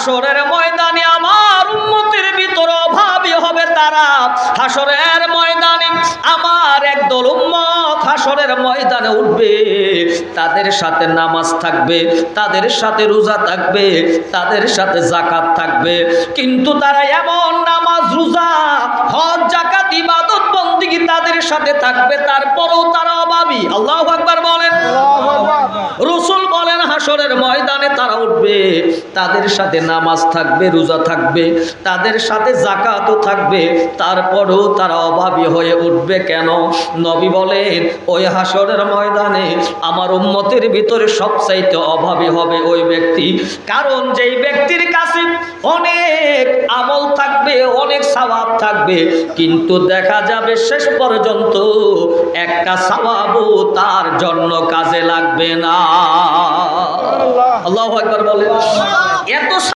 হাসরের ময়দানে আমার উম্মতের ভিতরে অভাবী হবে তারা। হাসরের ময়দানে আমার একদল উম্মত হাসরের ময়দানে উঠবে, তাদের সাথে নামাজ থাকবে, তাদের সাথে রোজা থাকবে, তাদের সাথে যাকাত থাকবে, কিন্তু তারা এমন নামাজ রোজা হজ যাকাত ইবাদত বন্দেগী তাদের সাথে থাকবে, তারপরেও তারা অভাবী। আল্লাহু আকবার বলেন। রাসূল বলেন হাসরের ময়দানে তারা উঠবে, তাদের সাথে নামাজ থাকবে, রোজা থাকবে, তাদের সাথে যাকাতও থাকবে, তারপরেও তারা অভাবী হয়ে উঠবে। কেন? নবী বলেন ওই হাসরের ময়দানে আমার উম্মতের ভিতরে সবচাইতে অভাবী হবে ওই ব্যক্তি। কারণ যেই ব্যক্তির কাছে অনেক আমল থাকবে, অনেক সওয়াব থাকবে, কিন্তু দেখা যাবে শেষ পর্যন্ত একটা সওয়াবও তার জন্য কাজে লাগবে না। আল্লাহু আকবার বলেন। এত